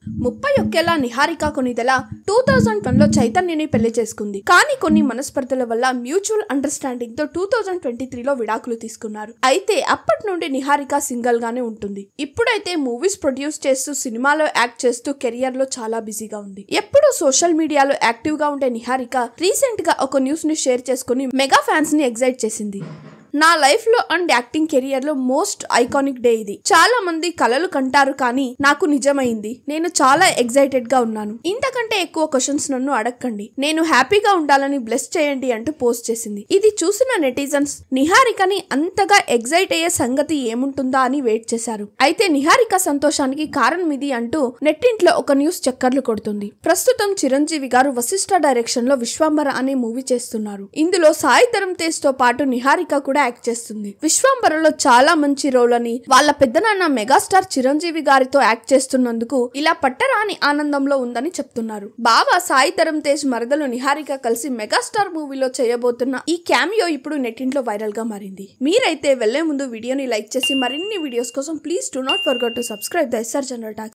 31 నిహారిక కొనిదెల 2001లో చైతన్యని పెళ్లి చేసుకుంది. కానీ కొన్ని మనస్పర్ధల వల్ల మ్యూచువల్ అండర్స్టాండింగ్ తో 2023లో విడాకులు తీసుకున్నారు. అయితే అప్పటి నుండి నిహారిక సింగిల్ గానే ఉంటుంది. ఇప్పుడైతే మూవీస్ ప్రొడ్యూస్ చేస్తూ సినిమాలో యాక్ట్ చేస్తూ కెరియర్ లో చాలా బిజీగా ఉంది. ఎప్పుడూ సోషల్ మీడియాలో యాక్టివ్ గా ఉండే నిహారిక రీసెంట్ గా ఒక న్యూస్ ని షేర్ చేసుకుని మెగా ఫ్యాన్స్ ని ఎగ్జైట్ చేసింది. నా లైఫ్ లో అండ్ యాక్టింగ్ కెరియర్ లో మోస్ట్ ఐకానిక్ డే ఇది. చాలా మంది కలలు కంటారు కానీ నాకు నిజమైంది. నేను చాలా ఎగ్జైటెడ్ గా ఉన్నాను. ఇంతకంటే ఎక్కువ క్వశ్చన్స్ నన్ను అడగండి. నేను హ్యాపీగా ఉండాలని బ్లెస్ చేయండి అంటూ పోస్ట్ చేసింది. ఇది చూసిన నెటిజన్స్ నిహారికని అంతగా ఎగ్జైట్ అయ్యే సంగతి ఏముంటుందా అని వెయిట్ చేశారు. అయితే నిహారిక సంతోషానికి కారణం ఇది అంటూ నెట్టింట్లో ఒక న్యూస్ చక్కర్లు కొడుతుంది. ప్రస్తుతం చిరంజీవి గారు వశిష్ఠ డైరెక్షన్ లో విశ్వంబర అనే మూవీ చేస్తున్నారు. ఇందులో సాయి ధరమ్ తేజ్ తో పాటు నిహారిక కూడా యాక్ట్ చేస్తుంది. విశ్వంబరలో చాలా మంచి రోల్ అని వాళ్ళ పెద్దనాన్న మెగాస్టార్ చిరంజీవి గారితో యాక్ట్ చేస్తున్నందుకు ఇలా పట్టరాని ఆనందంలో ఉందని చెప్తున్నారు. బావ సాయి ధరమ్ తేజ్ మరదలు నిహారిక కలిసి మెగాస్టార్ మూవీలో చేయబోతున్న ఈ క్యామియో ఇప్పుడు నెట్టింట్లో వైరల్ గా మారింది. మీరైతే వెళ్లే ముందు వీడియోని లైక్ చేసి మరిన్ని వీడియోస్ కోసం please do not forget to subscribe the SR general talks.